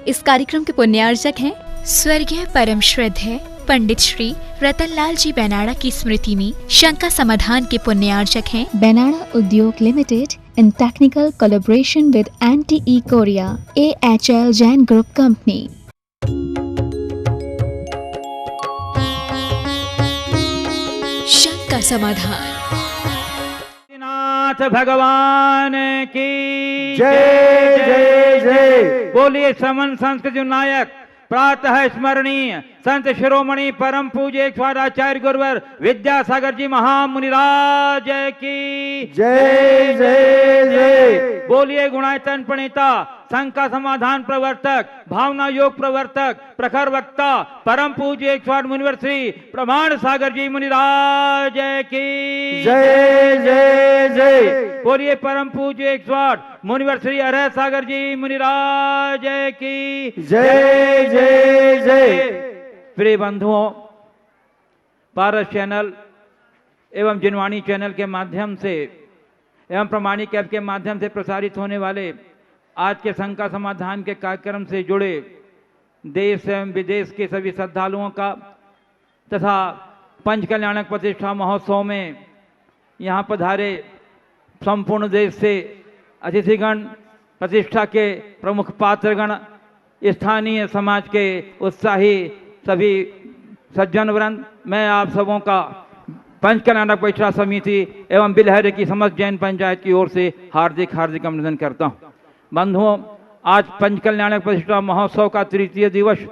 इस कार्यक्रम के पुण्यार्चक हैं स्वर्गीय परम श्रद्धेय पंडित श्री रतनलाल जी बेनाड़ा की स्मृति में शंका समाधान के पुण्यार्चक हैं बेनाड़ा उद्योग limited in technical collaboration with NTE Korea AHL Jain group company. शंका समाधान। नाथ भगवान की जय जय जय। बोलिए समन संस्कृति नायक प्रातः स्मरणीय संत शिरोमणि परम पूज्य स्वाराचार्य गुरुवर विद्यासागर जी महामुनिराज की जय जय जय। बोलिए गुणायतन प्रणेता शंका समाधान प्रवर्तक भावना योग प्रवर्तक प्रखर वक्ता परम पूज्य मुनिवर श्री प्रमाण सागर जी मुनिराज की जय जय जय। बोलिए परम पूज्य मुनिवर श्री अरह सागर जी मुनिराज की जय जय जय। प्रिय बंधुओं, पारस चैनल एवं जिनवाणी चैनल के माध्यम से एवं प्रमाणिक ऐप के माध्यम से प्रसारित होने वाले आज के शंका समाधान के कार्यक्रम से जुड़े देश एवं विदेश के सभी श्रद्धालुओं का तथा पंच कल्याणक प्रतिष्ठा महोत्सव में यहाँ पधारे संपूर्ण देश से अतिथिगण, प्रतिष्ठा के प्रमुख पात्रगण, स्थानीय समाज के उत्साही सभी सज्जन वृंद, मैं आप सबों का पंच कल्याणक प्रतिष्ठा समिति एवं बिलहरे की समस्त जैन पंचायत की ओर से हार्दिक हार्दिक अभिनंदन करता हूँ। बंधुओं, आज पंच कल्याणक प्रतिष्ठा महोत्सव का तृतीय दिवस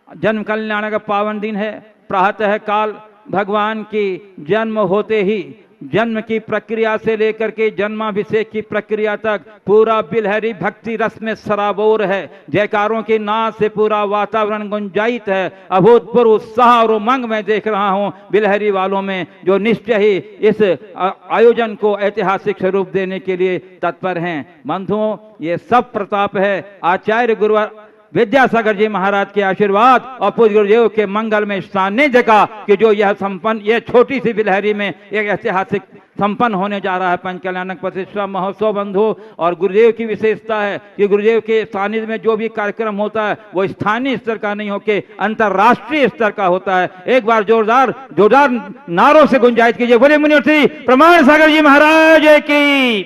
जन्म कल्याण का पावन दिन है। प्रातः काल भगवान की जन्म होते ही जन्म की प्रक्रिया से लेकर के जन्माभिषेक की प्रक्रिया तक पूरा बिलहरी भक्ति रस में सराबोर है। जयकारों की नाद से पूरा वातावरण गुंजायित है। अभूतपूर्व उत्साह और उमंग मैं देख रहा हूं बिलहरी वालों में, जो निश्चय ही इस आयोजन को ऐतिहासिक स्वरूप देने के लिए तत्पर हैं। बंधुओं, ये सब प्रताप है आचार्य गुरुवर विद्यासागर जी महाराज के आशीर्वाद और पूज्य गुरुदेव के मंगल में स्थानीय जगह कि जो यह संपन्न, यह छोटी सी बिलहरी में एक ऐतिहासिक संपन्न होने जा रहा है पंच कल्याणक प्रतिष्ठा महोत्सव। बंधु, और गुरुदेव की विशेषता है कि गुरुदेव के सानिध्य में जो भी कार्यक्रम होता है वो स्थानीय स्तर का नहीं होकर अंतर्राष्ट्रीय स्तर का होता है। एक बार जोरदार जोरदार नारों से गुंजायित कीजिए, बोले मुनिवर श्री प्रमाण सागर जी महाराज की।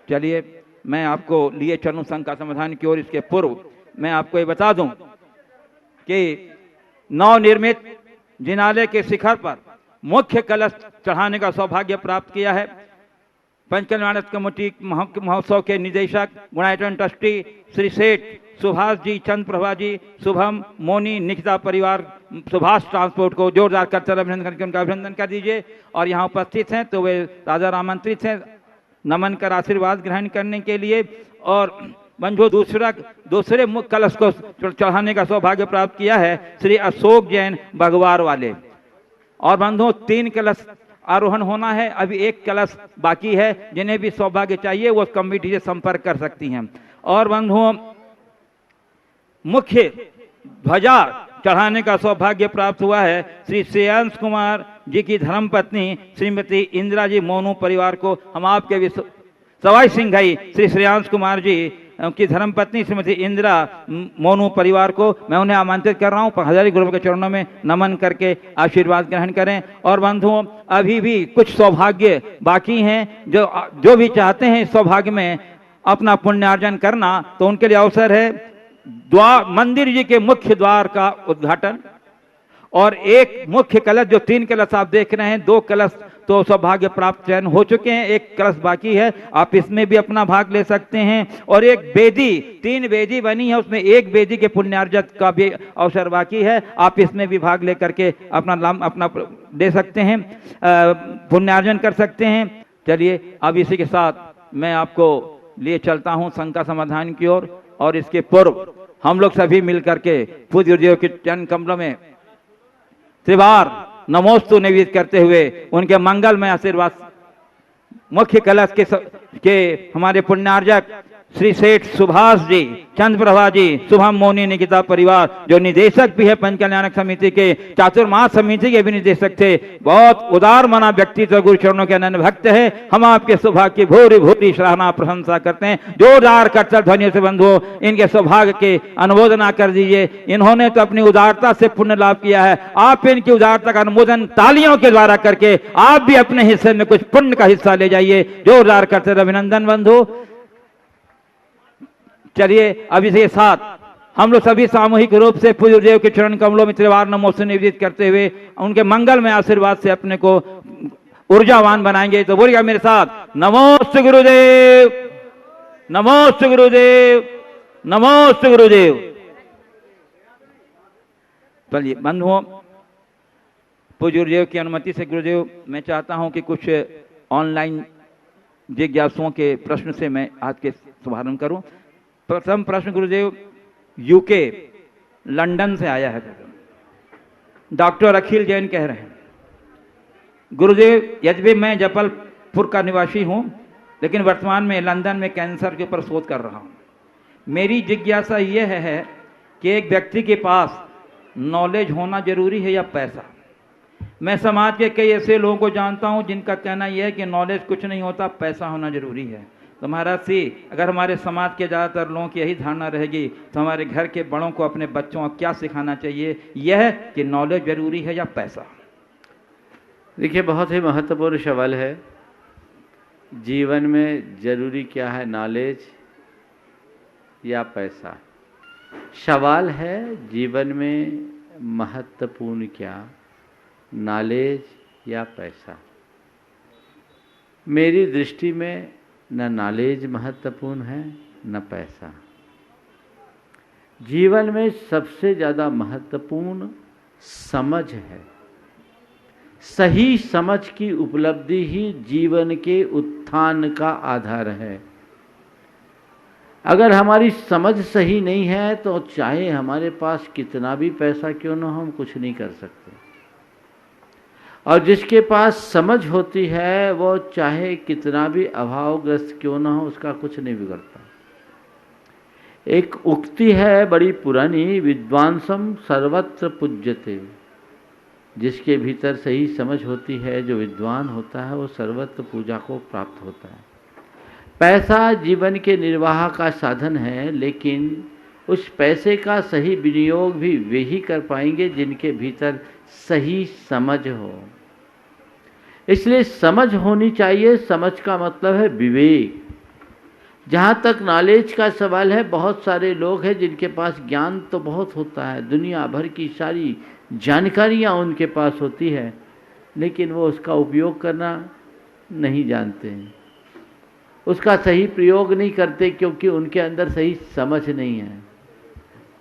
चलिए, मैं आपको लिए चलूं शंका समाधान की ओर। इसके पूर्व मैं आपको ये बता दूं कि नवनिर्मित जिनालय के शिखर पर मुख्य कलश चढ़ाने का सौभाग्य प्राप्त किया है। पंच कल्याणक कमेटी महोत्सव के निदेशक गुणायतन ट्रस्टी श्री सेठ सुभाष जी, चंद्र प्रभा जी, शुभम, मोनी, निकिता परिवार सुभाष ट्रांसपोर्ट को जोरदार करते अभिनंदन करके उनका अभिनंदन कर दीजिए। और यहाँ उपस्थित हैं तो वे राजा आमंत्रित हैं नमन कर आशीर्वाद ग्रहण करने के लिए। और बंधु, दूसरे मुख्य कलश को चढ़ाने का सौभाग्य प्राप्त किया है श्री अशोक जैन भगवार वाले। और बंधु, 3 कलश आरोहण होना है, अभी 1 कलश बाकी है। जिन्हें भी सौभाग्य चाहिए वो कमेटी से संपर्क कर सकती हैं। और बंधुओं, मुख्य ध्वजा चढ़ाने का सौभाग्य प्राप्त हुआ है श्री श्रेयांश कुमार जी की धर्मपत्नी श्रीमती इंदिरा जी मोनू परिवार को। हम आपके सवाई सिंघाई श्री श्रेयांश कुमार जी की धर्मपत्नी श्रीमती इंदिरा मोनू परिवार को मैं उन्हें आमंत्रित कर रहा हूं, हजारी गुरु के चरणों में नमन करके आशीर्वाद ग्रहण करें। और बंधुओं, अभी भी कुछ सौभाग्य बाकी हैं। जो भी चाहते हैं इस सौभाग्य में अपना पुण्यार्जन करना, तो उनके लिए अवसर है मंदिर जी के मुख्य द्वार का उद्घाटन और एक मुख्य कलश, जो 3 कलश आप देख रहे हैं, 2 कलश तो सौभाग्य प्राप्त चयन हो चुके हैं, 1 कलश बाकी है, आप इसमें भी अपना भाग ले सकते हैं। और एक बेदी, 3 बेदी बनी है, उसमें 1 बेदी के पुण्यार्जन का भी अवसर बाकी है, आप इसमें भी भाग लेकर के अपना दे सकते हैं, पुण्यार्जन कर सकते हैं। चलिए, अब इसी के साथ मैं आपको लिए चलता हूं शंका समाधान की ओर। और इसके पूर्व हम लोग सभी मिलकर के पूज्य गुरुदेव के चरण कमलों में त्रिवार नमोस्तु निवेदित करते हुए उनके मंगल में आशीर्वाद मुख्य कलश के हमारे पुण्यार्जक श्री सेठ सुभाष जी, चंद्र प्रभा जी, शुभम मोनी निकिता परिवार, जो निदेशक भी है पंच कल्याणक समिति के, चातुर्मास समिति के भी निदेशक थे। बहुत उदार मना व्यक्तित्व, गुरु चरणों के अनन्य भक्त है। हम आपके सौभाग्य की भूरी भूरी सराहना प्रशंसा करते हैं। जोरदार करतल ध्वनियों से बंधुओं इनके सौभाग्य के अनुमोदना कर दीजिए। इन्होंने तो अपनी उदारता से पुण्य लाभ किया है, आप इनकी उदारता का अनुमोदन तालियों के द्वारा करके आप भी अपने हिस्से में कुछ पुण्य का हिस्सा ले जाइए। जोरदार करते अभिनंदन बंधु। चलिए अब इसके साथ हम लोग सभी सामूहिक रूप से पूज्य गुरुदेव के चरण कमलों में त्रिवार नमोस्तु निवेदित करते हुए उनके मंगल में आशीर्वाद से अपने को ऊर्जावान बनाएंगे। तो बोलिएगा मेरे साथ, नमोस्तु गुरुदेव, नमोस्तु गुरुदेव, नमोस्तु गुरुदेव। चलिए बंधुओं, पूज्य गुरुदेव की अनुमति से गुरुदेव मैं चाहता हूं कि कुछ ऑनलाइन जिज्ञासुओं के प्रश्न से मैं आज के शुभारंभ करूं। प्रथम प्रश्न गुरुदेव यूके लंदन से आया है। डॉक्टर अखिल जैन कह रहे हैं, गुरुदेव यद्यपि मैं जबलपुर का निवासी हूं लेकिन वर्तमान में लंदन में कैंसर के ऊपर शोध कर रहा हूं। मेरी जिज्ञासा यह है कि एक व्यक्ति के पास नॉलेज होना जरूरी है या पैसा। मैं समाज के कई ऐसे लोगों को जानता हूं जिनका कहना यह है कि नॉलेज कुछ नहीं होता, पैसा होना जरूरी है। तो महाराज सी, अगर हमारे समाज के ज़्यादातर लोगों की यही धारणा रहेगी तो हमारे घर के बड़ों को अपने बच्चों को क्या सिखाना चाहिए, यह कि नॉलेज जरूरी है या पैसा? देखिए, बहुत ही महत्वपूर्ण सवाल है। जीवन में जरूरी क्या है, नॉलेज या पैसा? सवाल है जीवन में महत्वपूर्ण क्या, नॉलेज या पैसा? मेरी दृष्टि में न नॉलेज महत्वपूर्ण है न पैसा। जीवन में सबसे ज़्यादा महत्वपूर्ण समझ है। सही समझ की उपलब्धि ही जीवन के उत्थान का आधार है। अगर हमारी समझ सही नहीं है तो चाहे हमारे पास कितना भी पैसा क्यों न हो, हम कुछ नहीं कर सकते। और जिसके पास समझ होती है वो चाहे कितना भी अभावग्रस्त क्यों ना हो, उसका कुछ नहीं बिगड़ता। एक उक्ति है बड़ी पुरानी, विद्वांसम सर्वत्र पूज्यते। जिसके भीतर सही समझ होती है, जो विद्वान होता है, वो सर्वत्र पूजा को प्राप्त होता है। पैसा जीवन के निर्वाह का साधन है, लेकिन उस पैसे का सही विनियोग भी वे ही कर पाएंगे जिनके भीतर सही समझ हो। इसलिए समझ होनी चाहिए। समझ का मतलब है विवेक। जहाँ तक नॉलेज का सवाल है, बहुत सारे लोग हैं जिनके पास ज्ञान तो बहुत होता है, दुनिया भर की सारी जानकारियाँ उनके पास होती है, लेकिन वो उसका उपयोग करना नहीं जानते हैं, उसका सही प्रयोग नहीं करते, क्योंकि उनके अंदर सही समझ नहीं है।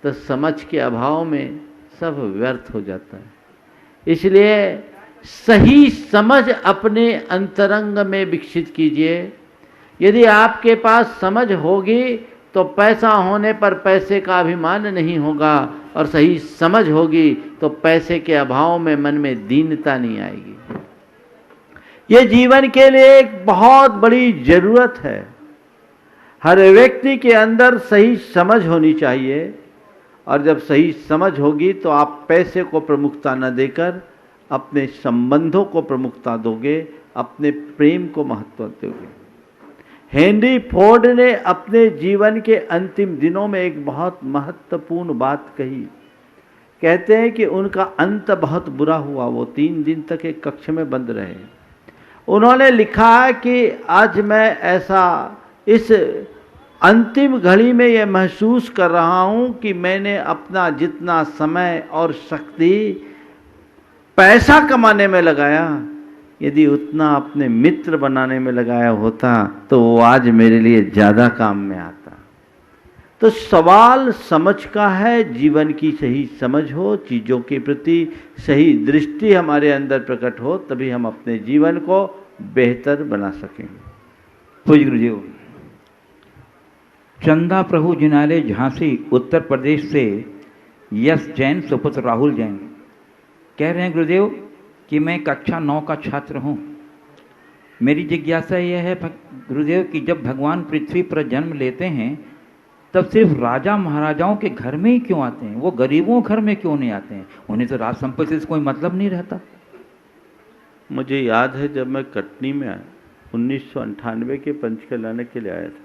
तो समझ के अभाव में सब व्यर्थ हो जाता है। इसलिए सही समझ अपने अंतरंग में विकसित कीजिए। यदि आपके पास समझ होगी तो पैसा होने पर पैसे का अभिमान नहीं होगा, और सही समझ होगी तो पैसे के अभाव में मन में दीनता नहीं आएगी। ये जीवन के लिए एक बहुत बड़ी जरूरत है। हर व्यक्ति के अंदर सही समझ होनी चाहिए, और जब सही समझ होगी तो आप पैसे को प्रमुखता न देकर अपने संबंधों को प्रमुखता दोगे, अपने प्रेम को महत्व दोगे। हेनरी फोर्ड ने अपने जीवन के अंतिम दिनों में एक बहुत महत्वपूर्ण बात कही। कहते हैं कि उनका अंत बहुत बुरा हुआ। वो 3 दिन तक एक कक्ष में बंद रहे। उन्होंने लिखा कि आज मैं ऐसा इस अंतिम घड़ी में ये महसूस कर रहा हूँ कि मैंने अपना जितना समय और शक्ति पैसा कमाने में लगाया, यदि उतना अपने मित्र बनाने में लगाया होता तो वो आज मेरे लिए ज़्यादा काम में आता। तो सवाल समझ का है। जीवन की सही समझ हो, चीज़ों के प्रति सही दृष्टि हमारे अंदर प्रकट हो, तभी हम अपने जीवन को बेहतर बना सकेंगे। पूज्य गुरु जी, चंदा प्रभु जिनाले झांसी उत्तर प्रदेश से यश जैन सुपुत्र राहुल जैन कह रहे हैं गुरुदेव कि मैं कक्षा 9 का छात्र हूँ मेरी जिज्ञासा यह है गुरुदेव कि जब भगवान पृथ्वी पर जन्म लेते हैं तब सिर्फ राजा महाराजाओं के घर में ही क्यों आते हैं? वो गरीबों घर में क्यों नहीं आते हैं? उन्हें तो राज संपत्ति से कोई मतलब नहीं रहता। मुझे याद है जब मैं कटनी में 1998 के पंचकल लाने के लिए आया था,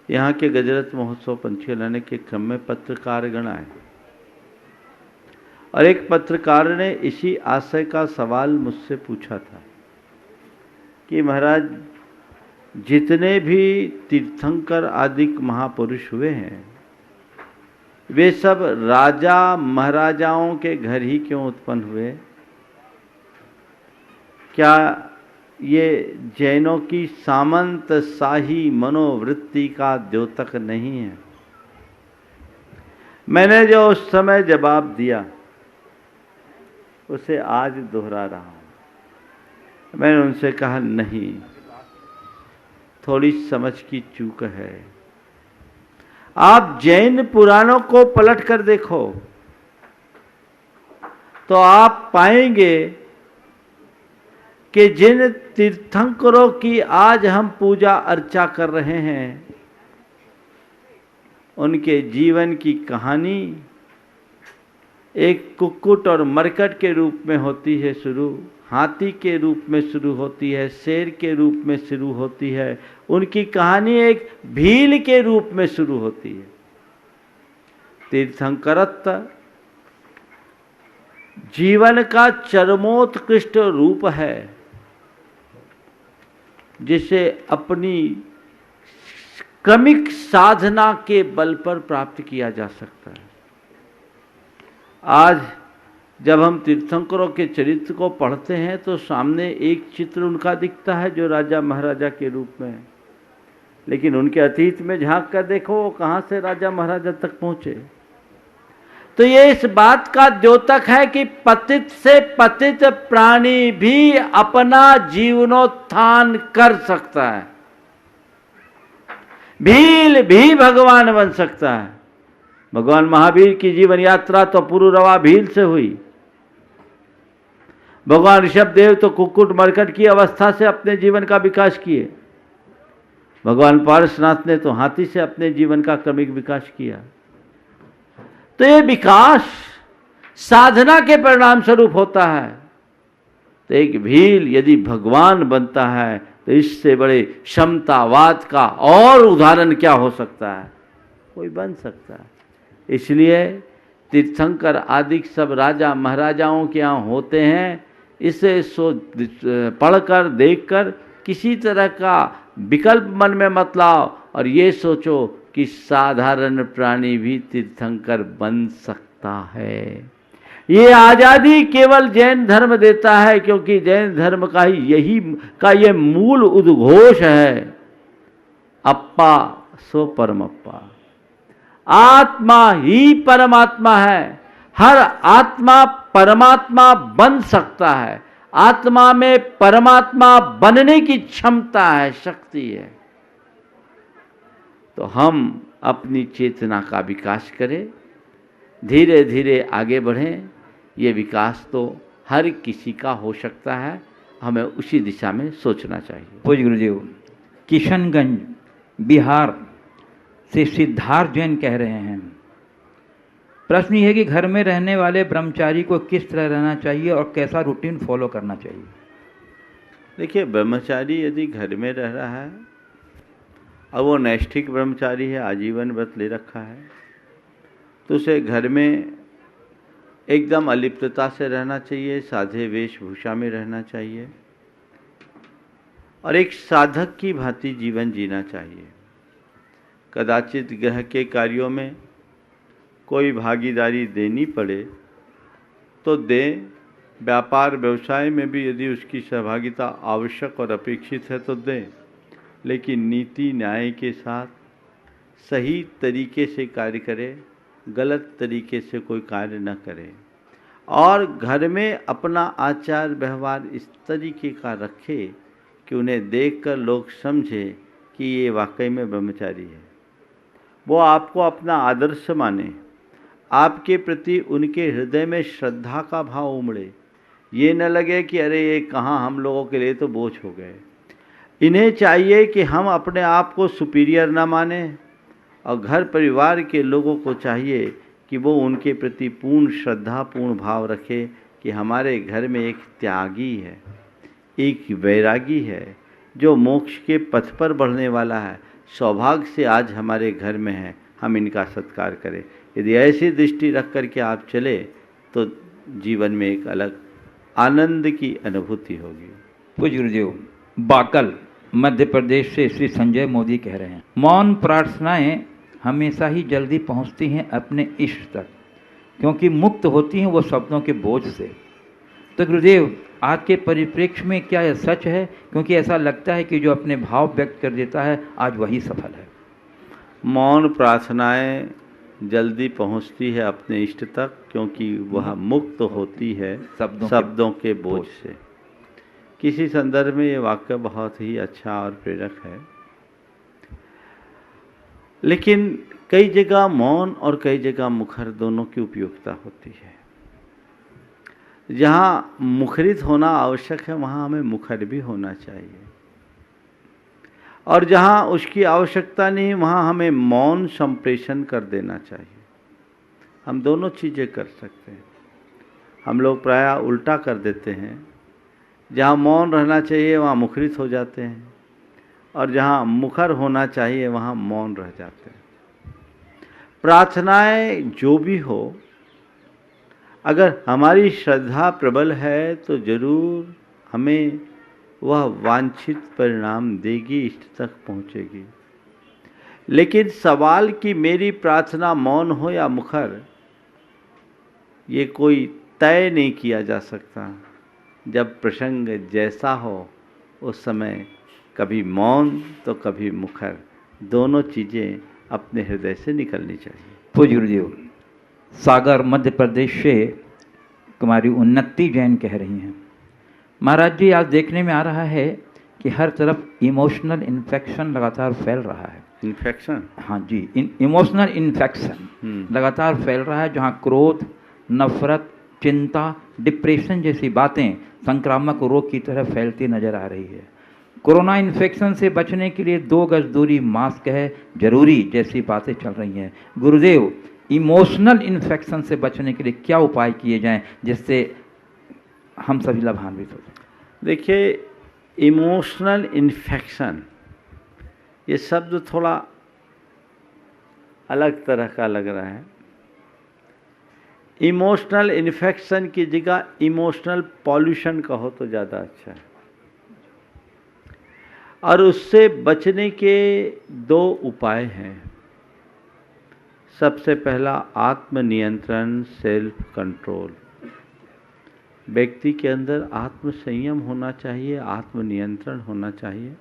यहाँ के गजरत महोत्सव पंचकल लाने के क्रम में पत्रकारगण आए और एक पत्रकार ने इसी आशय का सवाल मुझसे पूछा था कि महाराज जितने भी तीर्थंकर आदि महापुरुष हुए हैं वे सब राजा महाराजाओं के घर ही क्यों उत्पन्न हुए? क्या ये जैनों की सामंत शाही मनोवृत्ति का द्योतक नहीं है? मैंने जो उस समय जवाब दिया उसे आज दोहरा रहा हूं। मैंने उनसे कहा नहीं, थोड़ी समझ की चूक है। आप जैन पुराणों को पलट कर देखो तो आप पाएंगे कि जिन तीर्थंकरों की आज हम पूजा अर्चा कर रहे हैं उनके जीवन की कहानी एक कुक्कुट और मरकट के रूप में होती है शुरू, हाथी के रूप में शुरू होती है, शेर के रूप में शुरू होती है, उनकी कहानी एक भील के रूप में शुरू होती है। तीर्थंकरत्व जीवन का चरमोत्कृष्ट रूप है जिसे अपनी क्रमिक साधना के बल पर प्राप्त किया जा सकता है। आज जब हम तीर्थंकरों के चरित्र को पढ़ते हैं तो सामने एक चित्र उनका दिखता है जो राजा महाराजा के रूप में है, लेकिन उनके अतीत में झांक कर देखो वो कहाँ से राजा महाराजा तक पहुँचे। तो ये इस बात का द्योतक है कि पतित से पतित प्राणी भी अपना जीवनोत्थान कर सकता है, भील भी भगवान बन सकता है। भगवान महावीर की जीवन यात्रा तो पुरुरवा भील से हुई। भगवान ऋषभदेव तो कुक्कुट मरकट की अवस्था से अपने जीवन का विकास किए। भगवान पारसनाथ ने तो हाथी से अपने जीवन का क्रमिक विकास किया। तो ये विकास साधना के परिणाम स्वरूप होता है। तो एक भील यदि भगवान बनता है तो इससे बड़े क्षमतावाद का और उदाहरण क्या हो सकता है? कोई बन सकता है। इसलिए तीर्थंकर आदि सब राजा महाराजाओं के यहाँ होते हैं। इसे पढ़कर देखकर किसी तरह का विकल्प मन में मत लाओ और ये सोचो कि साधारण प्राणी भी तीर्थंकर बन सकता है। ये आज़ादी केवल जैन धर्म देता है, क्योंकि जैन धर्म का ही ये मूल उद्घोष है, अप्पा सो परमप्पा। आत्मा ही परमात्मा है। हर आत्मा परमात्मा बन सकता है। आत्मा में परमात्मा बनने की क्षमता है, शक्ति है। तो हम अपनी चेतना का विकास करें, धीरे धीरे आगे बढ़ें। ये विकास तो हर किसी का हो सकता है, हमें उसी दिशा में सोचना चाहिए। पूज्य गुरुदेव, किशनगंज बिहार से सिद्धार्थ जैन कह रहे हैं, प्रश्न ये है कि घर में रहने वाले ब्रह्मचारी को किस तरह रहना चाहिए और कैसा रूटीन फॉलो करना चाहिए? देखिए, ब्रह्मचारी यदि घर में रह रहा है और वो नैष्ठिक ब्रह्मचारी है, आजीवन व्रत ले रखा है, तो उसे घर में एकदम अलिप्तता से रहना चाहिए, साधे वेशभूषा में रहना चाहिए और एक साधक की भांति जीवन जीना चाहिए। कदाचित ग्रह के कार्यों में कोई भागीदारी देनी पड़े तो दें, व्यापार व्यवसाय में भी यदि उसकी सहभागिता आवश्यक और अपेक्षित है तो दें, लेकिन नीति न्याय के साथ सही तरीके से कार्य करें, गलत तरीके से कोई कार्य न करें और घर में अपना आचार व्यवहार इस तरीके का रखें कि उन्हें देखकर लोग समझें कि ये वाकई में ब्रह्मचारी है। वो आपको अपना आदर्श माने, आपके प्रति उनके हृदय में श्रद्धा का भाव उमड़े, ये न लगे कि अरे ये कहाँ हम लोगों के लिए तो बोझ हो गए। इन्हें चाहिए कि हम अपने आप को सुपीरियर ना माने, और घर परिवार के लोगों को चाहिए कि वो उनके प्रति पूर्ण श्रद्धा, पूर्ण भाव रखे कि हमारे घर में एक त्यागी है, एक वैरागी है, जो मोक्ष के पथ पर बढ़ने वाला है। सौभाग्य से आज हमारे घर में है, हम इनका सत्कार करें। यदि ऐसी दृष्टि रख कर के आप चले तो जीवन में एक अलग आनंद की अनुभूति होगी। पूज्य गुरुदेव, बाकल मध्य प्रदेश से श्री संजय मोदी कह रहे हैं, मौन प्रार्थनाएं हमेशा ही जल्दी पहुंचती हैं अपने इष्ट तक, क्योंकि मुक्त होती हैं वो शब्दों के बोझ से। तो गुरुदेव, आज के परिप्रेक्ष्य में क्या यह सच है? क्योंकि ऐसा लगता है कि जो अपने भाव व्यक्त कर देता है आज वही सफल है। मौन प्रार्थनाएं जल्दी पहुंचती है अपने इष्ट तक, क्योंकि वह मुक्त होती है शब्दों के बोझ से। किसी संदर्भ में ये वाक्य बहुत ही अच्छा और प्रेरक है। लेकिन कई जगह मौन और कई जगह मुखर दोनों की उपयोगिता होती है। जहाँ मुखरित होना आवश्यक है वहाँ हमें मुखर भी होना चाहिए, और जहाँ उसकी आवश्यकता नहीं वहाँ हमें मौन संप्रेषण कर देना चाहिए। हम दोनों चीज़ें कर सकते हैं। हम लोग प्रायः उल्टा कर देते हैं, जहाँ मौन रहना चाहिए वहाँ मुखरित हो जाते हैं, और जहाँ मुखर होना चाहिए वहाँ मौन रह जाते हैं। प्रार्थनाएं जो भी हो, अगर हमारी श्रद्धा प्रबल है तो जरूर हमें वह वांछित परिणाम देगी, इष्ट तक पहुँचेगी। लेकिन सवाल कि मेरी प्रार्थना मौन हो या मुखर, ये कोई तय नहीं किया जा सकता। जब प्रसंग जैसा हो उस समय कभी मौन तो कभी मुखर, दोनों चीज़ें अपने हृदय से निकलनी चाहिए। पूज्य गुरुदेव, सागर मध्य प्रदेश से कुमारी उन्नति जैन कह रही हैं, महाराज जी, आज देखने में आ रहा है कि हर तरफ इमोशनल इन्फेक्शन लगातार फैल रहा है। इन्फेक्शन? हाँ जी, इमोशनल इन्फेक्शन लगातार फैल रहा है, जहाँ क्रोध, नफरत, चिंता, डिप्रेशन जैसी बातें संक्रामक रोग की तरह फैलती नजर आ रही है। कोरोना इन्फेक्शन से बचने के लिए 2 गज दूरी, मास्क है जरूरी जैसी बातें चल रही हैं। गुरुदेव, इमोशनल इन्फेक्शन से बचने के लिए क्या उपाय किए जाएं जिससे हम सभी लाभान्वित हो जाएं? देखिए, इमोशनल इन्फेक्शन ये शब्द थोड़ा अलग तरह का लग रहा है। इमोशनल इन्फेक्शन की जगह इमोशनल पॉल्यूशन कहो तो ज़्यादा अच्छा है। और उससे बचने के 2 उपाय हैं। सबसे पहला आत्मनियंत्रण, सेल्फ कंट्रोल। व्यक्ति के अंदर आत्म संयम होना चाहिए, आत्मनियंत्रण होना चाहिए,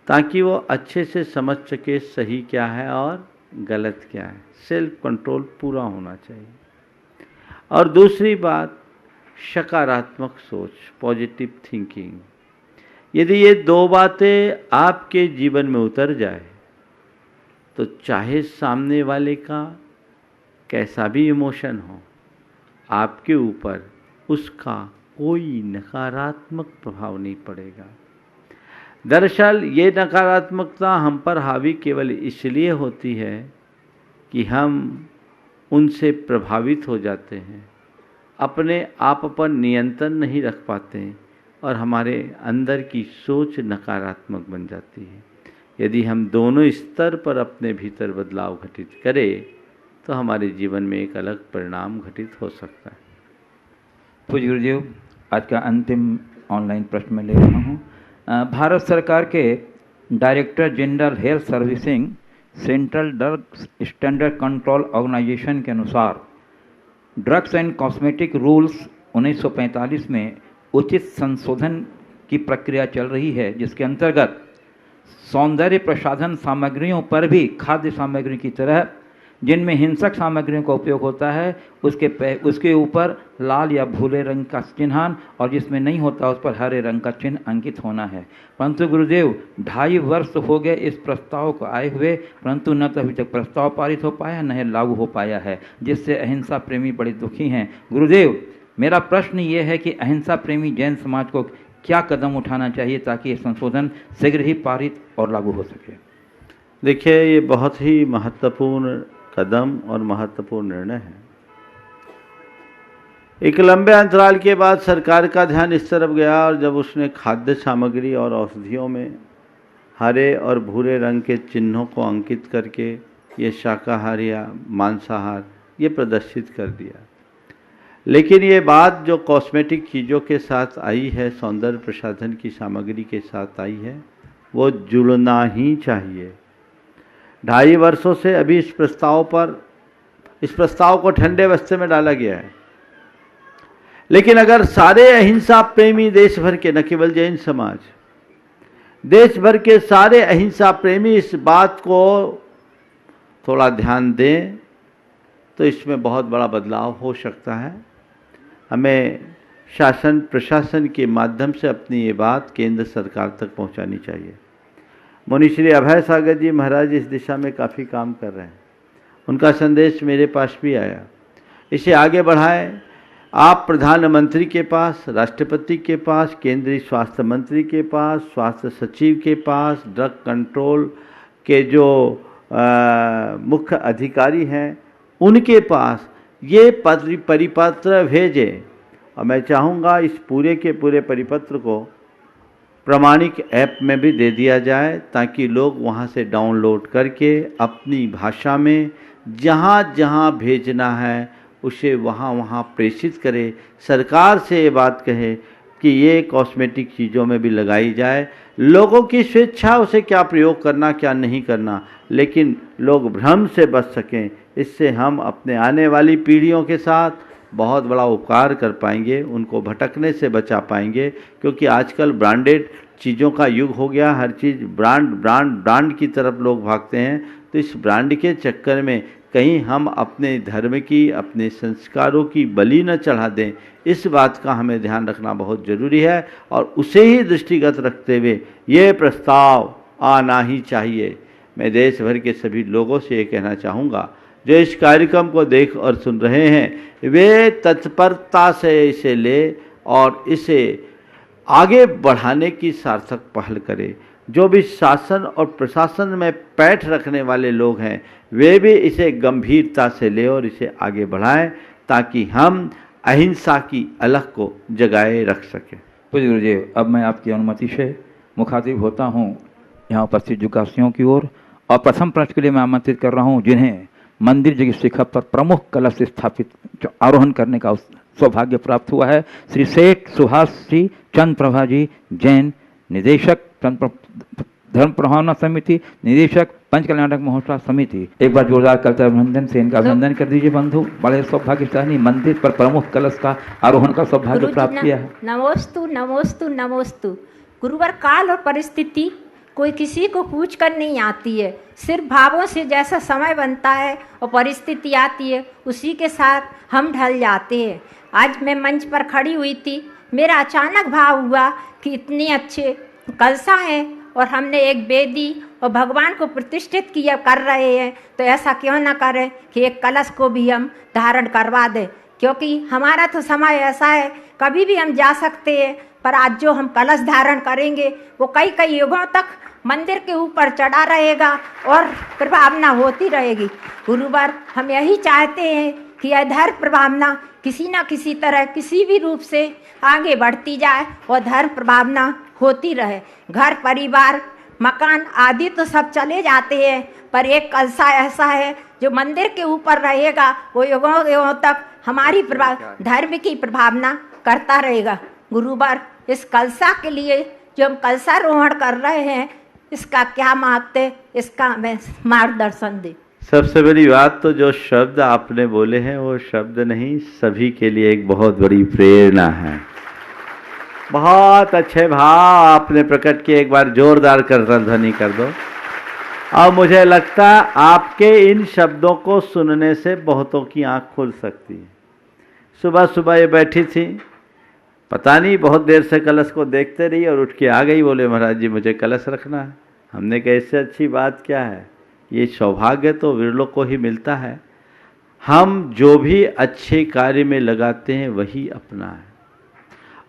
ताकि वो अच्छे से समझ सके सही क्या है और गलत क्या है। सेल्फ कंट्रोल पूरा होना चाहिए। और दूसरी बात, सकारात्मक सोच, पॉजिटिव थिंकिंग। यदि ये 2 बातें आपके जीवन में उतर जाए तो चाहे सामने वाले का कैसा भी इमोशन हो, आपके ऊपर उसका कोई नकारात्मक प्रभाव नहीं पड़ेगा। दरअसल ये नकारात्मकता हम पर हावी केवल इसलिए होती है कि हम उनसे प्रभावित हो जाते हैं, अपने आप पर नियंत्रण नहीं रख पाते और हमारे अंदर की सोच नकारात्मक बन जाती है। यदि हम दोनों स्तर पर अपने भीतर बदलाव घटित करें तो हमारे जीवन में एक अलग परिणाम घटित हो सकता है। पूज्य गुरुदेव, आज का अंतिम ऑनलाइन प्रश्न मैं ले रहा हूँ। भारत सरकार के director general health servicing central drugs standard control organisation के अनुसार ड्रग्स एंड कॉस्मेटिक रूल्स 1945 में उचित संशोधन की प्रक्रिया चल रही है, जिसके अंतर्गत सौंदर्य प्रसाधन सामग्रियों पर भी खाद्य सामग्री की तरह जिनमें हिंसक सामग्रियों का उपयोग होता है उसके ऊपर लाल या भूरे रंग का चिन्हांकन और जिसमें नहीं होता उस पर हरे रंग का चिन्ह अंकित होना है। परंतु गुरुदेव, 2.5 वर्ष हो गए इस प्रस्ताव को आए हुए, परंतु न तो अभी तक प्रस्ताव पारित हो पाया न लागू हो पाया है, जिससे अहिंसा प्रेमी बड़े दुखी हैं। गुरुदेव, मेरा प्रश्न ये है कि अहिंसा प्रेमी जैन समाज को क्या कदम उठाना चाहिए ताकि ये संशोधन शीघ्र ही पारित और लागू हो सके? देखिए, ये बहुत ही महत्वपूर्ण कदम और महत्वपूर्ण निर्णय है। एक लंबे अंतराल के बाद सरकार का ध्यान इस तरफ गया और जब उसने खाद्य सामग्री और औषधियों में हरे और भूरे रंग के चिन्हों को अंकित करके ये शाकाहार या मांसाहार ये प्रदर्शित कर दिया। लेकिन ये बात जो कॉस्मेटिक चीज़ों के साथ आई है, सौंदर्य प्रसाधन की सामग्री के साथ आई है, वो जुड़ना ही चाहिए। 2.5 वर्षों से अभी इस प्रस्ताव को ठंडे बस्ते में डाला गया है। लेकिन अगर सारे अहिंसा प्रेमी देश भर के, न केवल जैन समाज, देश भर के सारे अहिंसा प्रेमी इस बात को थोड़ा ध्यान दें तो इसमें बहुत बड़ा बदलाव हो सकता है। हमें शासन प्रशासन के माध्यम से अपनी ये बात केंद्र सरकार तक पहुंचानी चाहिए। मुनि श्री अभय सागर जी महाराज इस दिशा में काफ़ी काम कर रहे हैं। उनका संदेश मेरे पास भी आया। इसे आगे बढ़ाएं। आप प्रधानमंत्री के पास, राष्ट्रपति के पास, केंद्रीय स्वास्थ्य मंत्री के पास, स्वास्थ्य सचिव के पास, ड्रग कंट्रोल के जो मुख्य अधिकारी हैं उनके पास ये परिपत्र भेजें। और मैं चाहूँगा इस पूरे के पूरे परिपत्र को प्रमाणिक ऐप में भी दे दिया जाए ताकि लोग वहाँ से डाउनलोड करके अपनी भाषा में जहाँ जहाँ भेजना है उसे वहाँ वहाँ प्रेषित करें। सरकार से ये बात कहे कि ये कॉस्मेटिक चीज़ों में भी लगाई जाए। लोगों की स्वेच्छा उसे क्या प्रयोग करना क्या नहीं करना, लेकिन लोग भ्रम से बच सकें। इससे हम अपने आने वाली पीढ़ियों के साथ बहुत बड़ा उपकार कर पाएंगे, उनको भटकने से बचा पाएंगे। क्योंकि आजकल ब्रांडेड चीज़ों का युग हो गया। हर चीज़ ब्रांड की तरफ लोग भागते हैं। तो इस ब्रांड के चक्कर में कहीं हम अपने धर्म की, अपने संस्कारों की बलि न चढ़ा दें, इस बात का हमें ध्यान रखना बहुत ज़रूरी है। और उसे ही दृष्टिगत रखते हुए ये प्रस्ताव आना ही चाहिए। मैं देश भर के सभी लोगों से ये कहना चाहूँगा जो इस कार्यक्रम को देख और सुन रहे हैं, वे तत्परता से इसे ले और इसे आगे बढ़ाने की सार्थक पहल करें। जो भी शासन और प्रशासन में पैठ रखने वाले लोग हैं वे भी इसे गंभीरता से ले और इसे आगे बढ़ाएं ताकि हम अहिंसा की अलख को जगाए रख सकें। पूज्य गुरु जी, अब मैं आपकी अनुमति से मुखातिब होता हूँ यहाँ उपस्थित जुकासियों की ओर और प्रथम प्रश्न के लिए मैं आमंत्रित कर रहा हूँ जिन्हें मंदिर जगह शिखर पर प्रमुख कलश स्थापित आरोहण करने का सौभाग्य प्राप्त हुआ है। श्री सेठ सुहास जी चंद प्रभा जी, जैन, निदेशक धर्म प्रभावना समिति, निदेशक पंच कल्याणक महोत्सव समिति। एक बार जोरदार करते अभिनंदन से इनका अभिनंदन कर दीजिए बंधु। बड़े सौभाग्यशाली मंदिर पर प्रमुख कलश का आरोहण का सौभाग्य प्राप्त किया है। नमोस्तु नमोस्तु नमोस्तु। गुरुवर, काल और परिस्थिति कोई किसी को पूछ कर नहीं आती है, सिर्फ भावों से जैसा समय बनता है और परिस्थिति आती है उसी के साथ हम ढल जाते हैं। आज मैं मंच पर खड़ी हुई थी, मेरा अचानक भाव हुआ कि इतने अच्छे कलशा हैं और हमने एक वेदी और भगवान को प्रतिष्ठित किया कर रहे हैं, तो ऐसा क्यों ना करें कि एक कलश को भी हम धारण करवा दें। क्योंकि हमारा तो समय ऐसा है, कभी भी हम जा सकते हैं, पर आज जो हम कलश धारण करेंगे वो कई कई युगों तक मंदिर के ऊपर चढ़ा रहेगा और प्रभावना होती रहेगी। गुरुवर, हम यही चाहते हैं कि यह धर्म प्रभावना किसी न किसी तरह किसी भी रूप से आगे बढ़ती जाए और धर्म प्रभावना होती रहे। घर परिवार मकान आदि तो सब चले जाते हैं, पर एक कलशा ऐसा है जो मंदिर के ऊपर रहेगा, वो युगों युगों तक हमारी धर्म की प्रभावना करता रहेगा। गुरुवर, इस कलशा के लिए जो हम कलशारोहण कर रहे हैं इसका क्या महत्व है, इसका हमें मार्गदर्शन दे। सबसे बड़ी बात तो जो शब्द आपने बोले हैं वो शब्द नहीं, सभी के लिए एक बहुत बड़ी प्रेरणा है। बहुत अच्छे भाव आपने प्रकट किए, एक बार जोरदार ध्वनि कर दो। और मुझे लगता है आपके इन शब्दों को सुनने से बहुतों की आंख खुल सकती है। सुबह सुबह ये बैठी थी, पता नहीं बहुत देर से कलश को देखते रही और उठ के आ गई, बोले महाराज जी मुझे कलश रखना है। हमने कहा इससे अच्छी बात क्या है, ये सौभाग्य तो विरलों को ही मिलता है। हम जो भी अच्छे कार्य में लगाते हैं वही अपना है।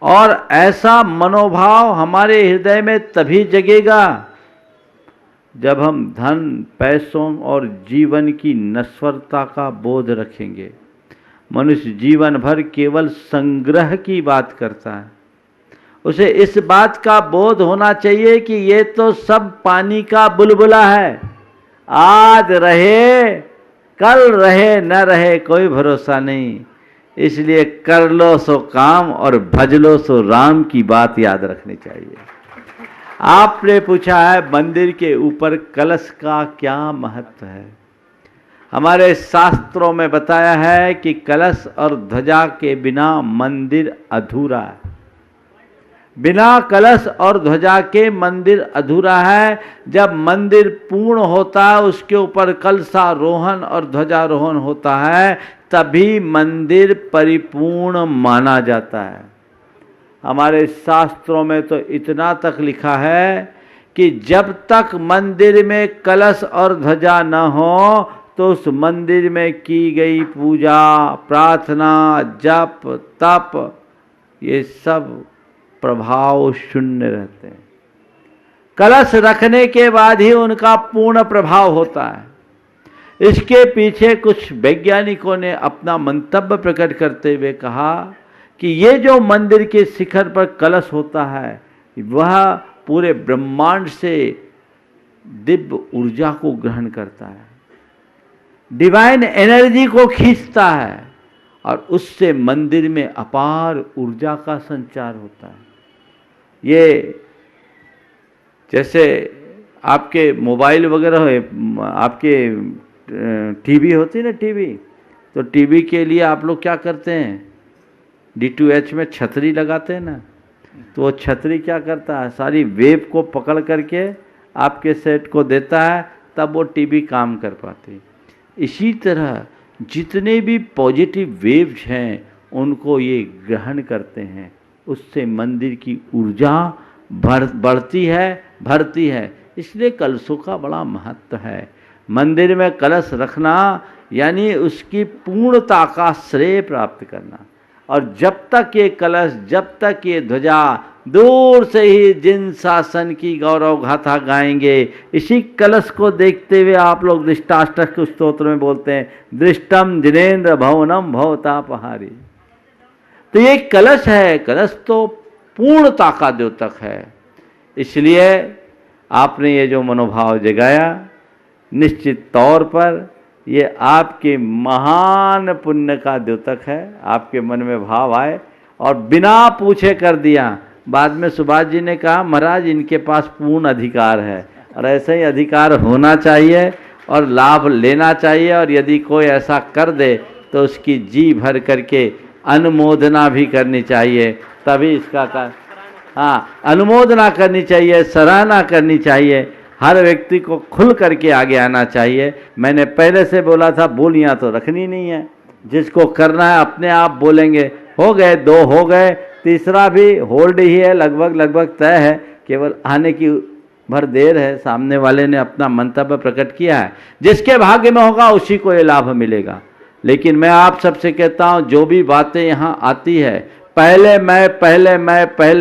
और ऐसा मनोभाव हमारे हृदय में तभी जगेगा जब हम धन, पैसों और जीवन की नश्वरता का बोध रखेंगे। मनुष्य जीवन भर केवल संग्रह की बात करता है। उसे इस बात का बोध होना चाहिए कि ये तो सब पानी का बुलबुला है, आज रहे कल रहे न रहे कोई भरोसा नहीं। इसलिए कर लो सो काम और भज लो सो राम की बात याद रखनी चाहिए। आपने पूछा है मंदिर के ऊपर कलश का क्या महत्व है। हमारे शास्त्रों में बताया है कि कलश और ध्वजा के बिना मंदिर अधूरा है। बिना कलश और ध्वजा के मंदिर अधूरा है। जब मंदिर पूर्ण होता है, उसके ऊपर कलशारोहण और ध्वजारोहण होता है, तभी मंदिर परिपूर्ण माना जाता है। हमारे शास्त्रों में तो इतना तक लिखा है कि जब तक मंदिर में कलश और ध्वजा न हो तो उस मंदिर में की गई पूजा, प्रार्थना, जप, तप, ये सब प्रभाव शून्य रहते हैं। कलश रखने के बाद ही उनका पूर्ण प्रभाव होता है। इसके पीछे कुछ वैज्ञानिकों ने अपना मंतव्य प्रकट करते हुए कहा कि ये जो मंदिर के शिखर पर कलश होता है, वह पूरे ब्रह्मांड से दिव्य ऊर्जा को ग्रहण करता है, डिवाइन एनर्जी को खींचता है और उससे मंदिर में अपार ऊर्जा का संचार होता है। ये जैसे आपके मोबाइल वगैरह है, आपके टीवी होती है ना, टीवी, तो टीवी के लिए आप लोग क्या करते हैं, D2H में छतरी लगाते हैं ना, तो वो छतरी क्या करता है, सारी वेव को पकड़ करके आपके सेट को देता है, तब वो टीवी काम कर पाती है। इसी तरह जितने भी पॉजिटिव वेव्स हैं उनको ये ग्रहण करते हैं, उससे मंदिर की ऊर्जा बढ़ती है, भरती है। इसलिए कलशों का बड़ा महत्व है। मंदिर में कलश रखना यानी उसकी पूर्णता का श्रेय प्राप्त करना। और जब तक ये कलश, जब तक ये ध्वजा, दूर से ही जिन शासन की गौरव गाथा गाएंगे, इसी कलश को देखते हुए आप लोग दृष्टाष्टक स्तोत्र में बोलते हैं, दृष्टम जिनेन्द्र भवनम भवतापहारी। तो ये कलश है, कलश तो पूर्णता का द्योतक है। इसलिए आपने ये जो मनोभाव जगाया, निश्चित तौर पर ये आपके महान पुण्य का द्योतक है। आपके मन में भाव आए और बिना पूछे कर दिया। बाद में सुभाष जी ने कहा, महाराज इनके पास पूर्ण अधिकार है, और ऐसा ही अधिकार होना चाहिए और लाभ लेना चाहिए। और यदि कोई ऐसा कर दे तो उसकी जी भर करके अनुमोदना भी करनी चाहिए, तभी इसका अनुमोदना करनी चाहिए, सराहना करनी चाहिए। हर व्यक्ति को खुल करके आगे आना चाहिए। मैंने पहले से बोला था, बोलियां तो रखनी नहीं है, जिसको करना है अपने आप बोलेंगे। हो गए, 2 हो गए, तीसरा भी होल्ड ही है, लगभग तय है, केवल आने की भर देर है। सामने वाले ने अपना मंतव्य प्रकट किया है, जिसके भाग्य में होगा उसी को ये लाभ मिलेगा। लेकिन मैं आप सबसे कहता हूँ, जो भी बातें यहाँ आती है, पहले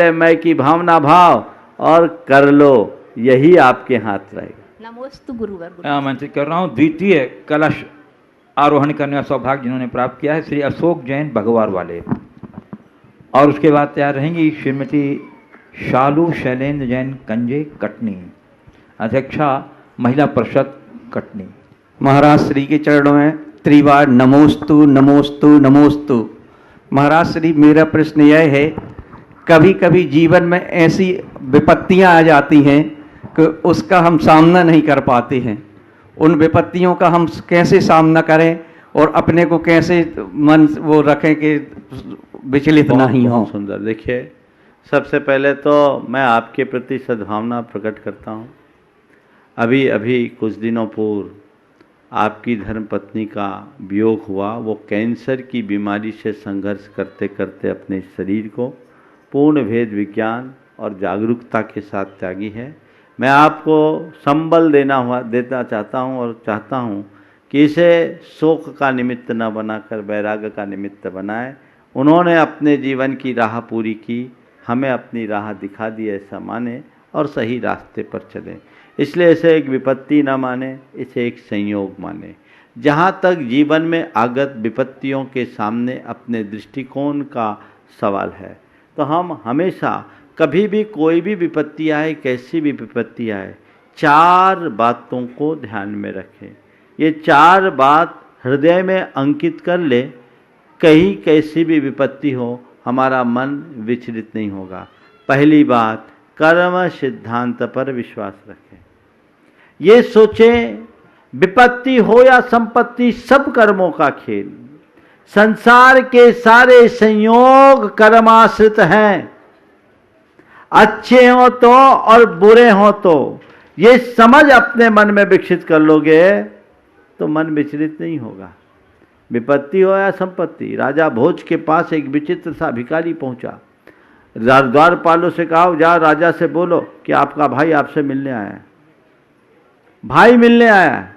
मैं की भावना भाव और कर लो, यही आपके हाथ रहेगा। नमोस्तु गुरुवर। आमंत्रित कर रहा हूँ द्वितीय कलश आरोहण करने का सौभाग्य जिन्होंने प्राप्त किया है, श्री अशोक जैन भगवार वाले। और उसके बाद तैयार रहेंगी श्रीमती शालू शैलेंद्र जैन कंजे कटनी, अध्यक्षा महिला परिषद कटनी। महाराज श्री के चरणों में त्रिवार नमोस्तु नमोस्तु नमोस्तु। महाराज श्री, मेरा प्रश्न यह है, कभी कभी जीवन में ऐसी विपत्तियां आ जाती हैं कि उसका हम सामना नहीं कर पाते हैं। उन विपत्तियों का हम कैसे सामना करें और अपने को कैसे मन वो रखें कि विचलित नहीं हो। सुंदर। देखिए, सबसे पहले तो मैं आपके प्रति सद्भावना प्रकट करता हूँ। अभी कुछ दिनों पूर्व आपकी धर्मपत्नी का वियोग हुआ। वो कैंसर की बीमारी से संघर्ष करते करते अपने शरीर को पूर्ण भेद विज्ञान और जागरूकता के साथ त्यागी है। मैं आपको संबल देना चाहता हूँ और चाहता हूँ कि कि इसे शोक का निमित्त न बनाकर वैराग्य का निमित्त बनाए। उन्होंने अपने जीवन की राह पूरी की, हमें अपनी राह दिखा दी, ऐसा माने और सही रास्ते पर चलें। इसलिए इसे एक विपत्ति न माने, इसे एक संयोग माने। जहाँ तक जीवन में आगत विपत्तियों के सामने अपने दृष्टिकोण का सवाल है, तो हम हमेशा कभी भी कोई भी विपत्ति आए, कैसी भी विपत्ति आए, 4 बातों को ध्यान में रखें। ये 4 बात हृदय में अंकित कर ले, कहीं कैसी भी विपत्ति हो हमारा मन विचलित नहीं होगा। पहली बात, कर्म सिद्धांत पर विश्वास रखें। ये सोचें, विपत्ति हो या संपत्ति, सब कर्मों का खेल। संसार के सारे संयोग कर्माश्रित हैं, अच्छे हो तो और बुरे हो तो। ये समझ अपने मन में विकसित कर लोगे तो मन विचलित नहीं होगा। विपत्ति हो या संपत्ति। राजा भोज के पास एक विचित्र सा भिखारी पहुंचा। द्वारपालों से कहा, जाओ राजा से बोलो कि आपका भाई आपसे मिलने आया है। भाई मिलने आया है।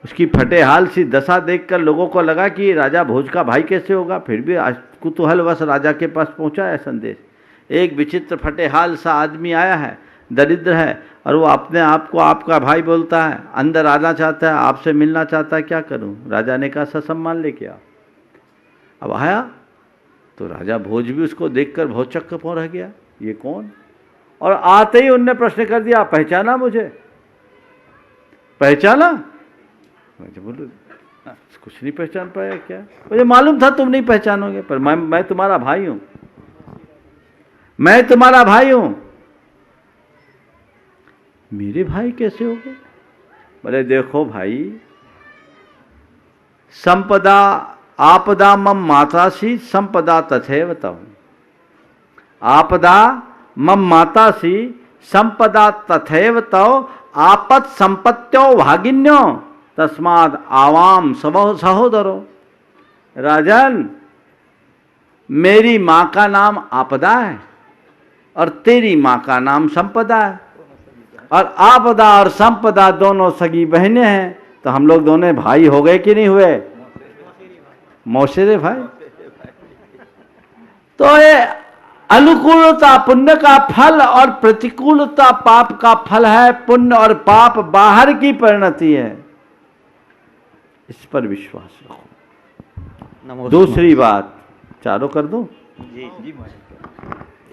उसकी फटे हाल सी दशा देखकर लोगों को लगा कि राजा भोज का भाई कैसे होगा। फिर भी कुतूहलवश राजा के पास पहुंचा है संदेश। एक विचित्र फटे हाल सा आदमी आया है, दरिद्र है, और वो अपने आप को आपका भाई बोलता है, अंदर आना चाहता है, आपसे मिलना चाहता है। क्या करूं? राजा ने कहा, ससम्मान लेके आओ। अब आया तो राजा भोज भी उसको देखकर बहुत चक्कर रह गया, ये कौन? और आते ही उनने प्रश्न कर दिया, पहचाना मुझे? पहचाना? बोलो कुछ नहीं पहचान पाया क्या? मुझे मालूम था तुम नहीं पहचानोगे, पर मैं तुम्हारा भाई हूं, मैं तुम्हारा भाई हूं। मेरे भाई कैसे हो गए? बोले देखो भाई, संपदा आपदा मम मातासी संपदा तथैव तव। आपदा मम मातासी संपदा तथैव तव, आपत संपत्त्यो भागिन्यो तस्माद आवाम सहोदरो। राजन, मेरी माँ का नाम आपदा है और तेरी माँ का नाम संपदा है, और आपदा और संपदा दोनों सगी बहनें हैं, तो हम लोग दोनों भाई हो गए कि नहीं हुए? मौसेरे भाई। तो ये अनुकूलता पुण्य का फल और प्रतिकूलता पाप का फल है। पुण्य और पाप बाहर की परिणति है, इस पर विश्वास रखो। दूसरी बात, चारों कर दो जी।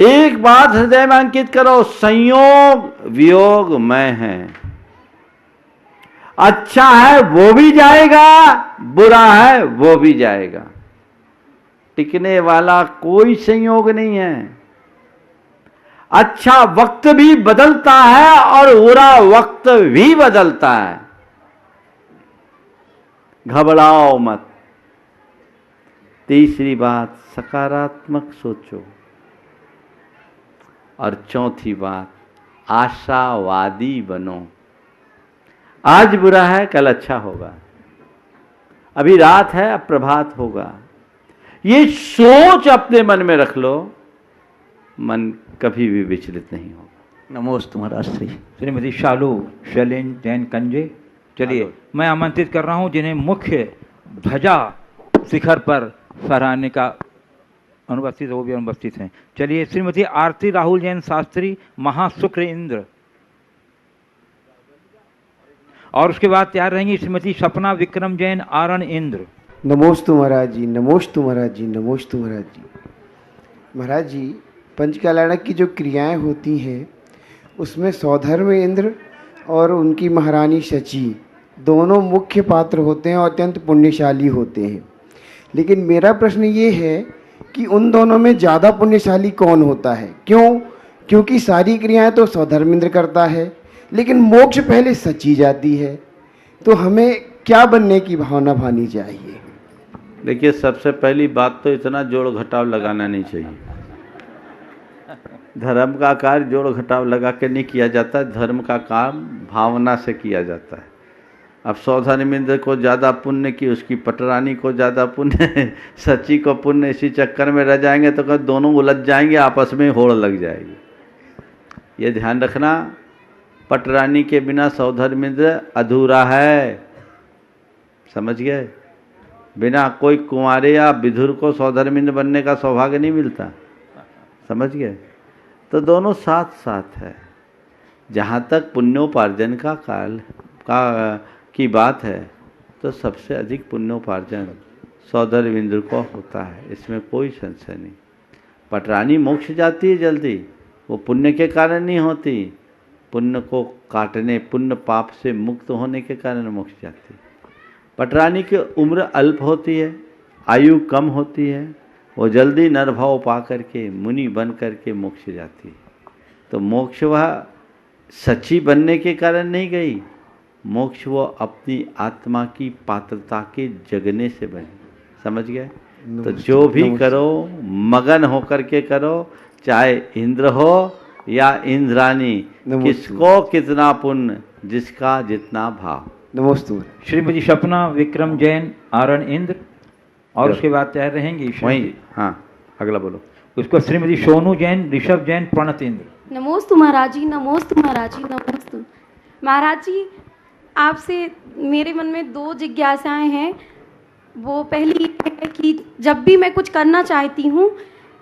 एक बात हृदय में अंकित करो, संयोग वियोग में है। अच्छा है वो भी जाएगा, बुरा है वो भी जाएगा। टिकने वाला कोई संयोग नहीं है। अच्छा वक्त भी बदलता है और बुरा वक्त भी बदलता है। घबराओ मत। तीसरी बात, सकारात्मक सोचो। और चौथी बात, आशावादी बनो। आज बुरा है, कल अच्छा होगा। अभी रात है, अब प्रभात होगा। ये सोच अपने मन में रख लो, मन कभी भी विचलित नहीं होगा। नमोस्तु महाराज श्री। श्रीमती शालू शैलेन जैन कंजे, चलिए मैं आमंत्रित कर रहा हूं जिन्हें मुख्य ध्वजा शिखर पर फहराने का अनुपस्थित, वो भी अनुपस्थित हैं। चलिए श्रीमती आरती राहुल जैन शास्त्री, महाशुक्र इंद्र, और उसके बाद तैयार रहेंगी श्रीमती सपना विक्रम जैन आरण इंद्र। नमोस्तु महाराज जी, नमोस्तु महाराज जी, नमोस्तु महाराज जी। महाराज जी, पंचकल्याणक की जो क्रियाएं होती हैं उसमें सौधर्म इंद्र और उनकी महारानी शची दोनों मुख्य पात्र होते हैं और अत्यंत पुण्यशाली होते हैं। लेकिन मेरा प्रश्न ये है कि उन दोनों में ज़्यादा पुण्यशाली कौन होता है? क्यों? क्योंकि सारी क्रियाएं तो सौधर्मेंद्र करता है, लेकिन मोक्ष पहले सची जाती है। तो हमें क्या बनने की भावना भानी चाहिए? देखिए, सबसे पहली बात तो इतना जोड़ घटाव लगाना नहीं चाहिए। धर्म का कार्य जोड़ घटाव लगा के नहीं किया जाता। धर्म का काम भावना से किया जाता है। अब सौधर्मेंद्र को ज़्यादा पुण्य की, उसकी पटरानी को ज़्यादा पुण्य, सची को पुण्य, इसी चक्कर में रह जाएंगे तो दोनों उलझ जाएंगे, आपस में होड़ लग जाएगी। ये ध्यान रखना, पटरानी के बिना सौधर्मेंद्र अधूरा है। समझ गए? बिना कोई कुंवारे या विधुर को सौधर्मिंद बनने का सौभाग्य नहीं मिलता, समझ गए? तो दोनों साथ साथ है। जहाँ तक पुण्योपार्जन का की बात है तो सबसे अधिक पुण्योपार्जन सौधर्मिंद को होता है, इसमें कोई संशय नहीं। पटरानी मोक्ष जाती है जल्दी, वो पुण्य के कारण नहीं होती, पुण्य को काटने, पुण्य पाप से मुक्त होने के कारण मोक्ष जाती है। पटरानी की उम्र अल्प होती है, आयु कम होती है, वो जल्दी नरभाव पा करके मुनि बन करके मोक्ष जाती है। तो मोक्ष वह सच्ची बनने के कारण नहीं गई, मोक्ष वो अपनी आत्मा की पात्रता के जगने से बनी, समझ गए? तो जो भी करो मगन होकर के करो, चाहे इंद्र हो या इंद्रानी, किसको कितना पुण्य, जिसका जितना भाव। नमोस्तु। श्रीमती सपना विक्रम जैन आरण इंद्र, और उसके बाद तैयार रहेंगी वहीं। हाँ, अगला बोलो। उसको श्रीमती सोनू जैन, ऋषभ जैन, प्रणत इंद्र। नमोस्तु महाराज जी, नमोस्तु महाराज जी, नमोस्तु महाराज जी। आपसे मेरे मन में 2 जिज्ञासाएं हैं। वो पहली है कि जब भी मैं कुछ करना चाहती हूँ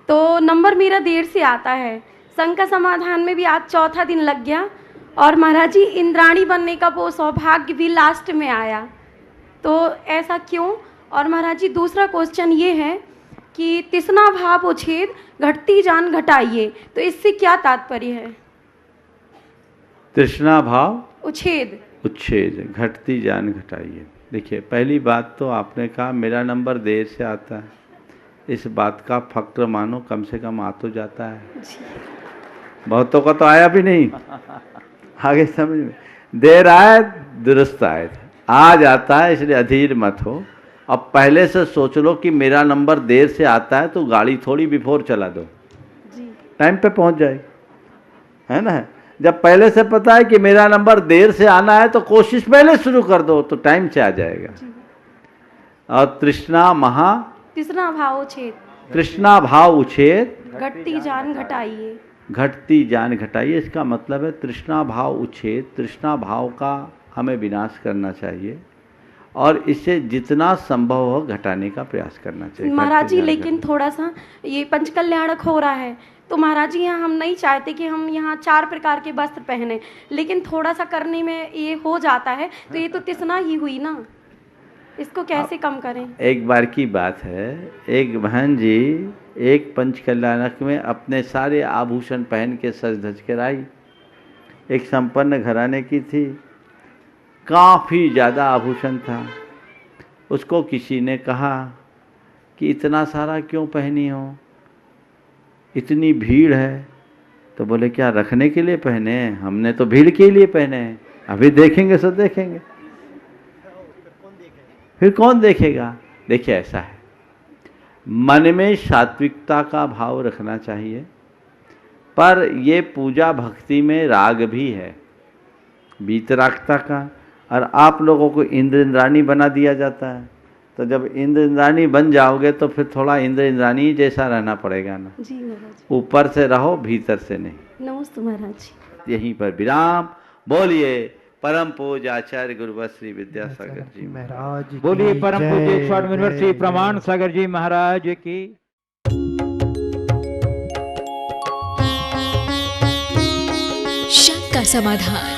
तो नंबर मेरा देर से आता है। संघ का समाधान में भी आज 4था दिन लग गया, और महाराज जी इंद्राणी बनने का वो सौभाग्य भी लास्ट में आया, तो ऐसा क्यों? और महाराज जी दूसरा क्वेश्चन ये है कि तिसना भाव उच्छेद घटती जान घटाइए, तो इससे क्या तात्पर्य है? तृष्णा भाव उच्छेद घटती जान घटाइए। देखिए, पहली बात तो आपने कहा मेरा नंबर देर से आता है, इस बात का फक्र मानो, कम से कम आ तो जाता है, बहुतों का तो आया भी नहीं। आगे समझ में, देर आए दुरुस्त आए, आ जाता है, इसलिए अधीर मत हो। अब पहले से सोच लो कि मेरा नंबर देर से आता है तो गाड़ी थोड़ी बिफोर चला दो, टाइम पे पहुंच जाए, है ना? जब पहले से पता है कि मेरा नंबर देर से आना है तो कोशिश पहले शुरू कर दो, तो टाइम से आ जाएगा। और तृष्णा भाव उच्छेद घटती जान घटाइए। घटती जान घटाइए, इसका मतलब है तृष्णा भाव उच्छेद, तृष्णा भाव का हमें विनाश करना चाहिए और इसे जितना संभव हो घटाने का प्रयास करना चाहिए। महाराज जी लेकिन थोड़ा सा ये पंचकल्याणक हो रहा है, तो महाराज जी यहाँ हम नहीं चाहते कि हम यहाँ 4 प्रकार के वस्त्र पहने, लेकिन थोड़ा सा करने में ये हो जाता है, तो ये तो तिसना ही हुई ना, इसको कैसे कम करें? एक बार की बात है, एक बहन जी एक पंचकल्याणक में अपने सारे आभूषण पहन के सज धज कर आई। एक संपन्न घराने की थी, काफ़ी ज़्यादा आभूषण था। उसको किसी ने कहा कि इतना सारा क्यों पहनी हो, इतनी भीड़ है। तो बोले क्या रखने के लिए पहने हैं? हमने तो भीड़ के लिए पहने हैं, अभी देखेंगे सो देखेंगे, फिर कौन देखेगा? देखिए ऐसा है, मन में सात्विकता का भाव रखना चाहिए, पर ये पूजा भक्ति में राग भी है, वीतरागता का। और आप लोगों को इंद्र इंद्राणी बना दिया जाता है, तो जब इंद्र इंद्राणी बन जाओगे तो फिर थोड़ा इंद्र इंद्राणी जैसा रहना पड़ेगा ना। जी महाराज। ऊपर से रहो, भीतर से नहीं। नमस्ते महाराज। यहीं पर विराम। बोलिए परम पूज्य आचार्य गुरुवर श्री विद्यासागर जी महाराज। बोलिए परम पूज्य स्वामी श्री प्रमाण सागर जी महाराज की। शंका समाधान।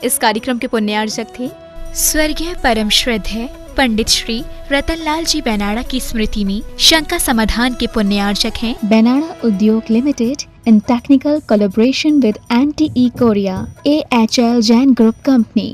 इस कार्यक्रम के पुण्यार्चक थे स्वर्गीय परम श्रद्धेय पंडित श्री रतनलाल जी बेनाड़ा की स्मृति में शंका समाधान के पुण्यार्चक हैं Benada Udyog Limited in technical collaboration with NTE Korea, AHL Jain Group Company.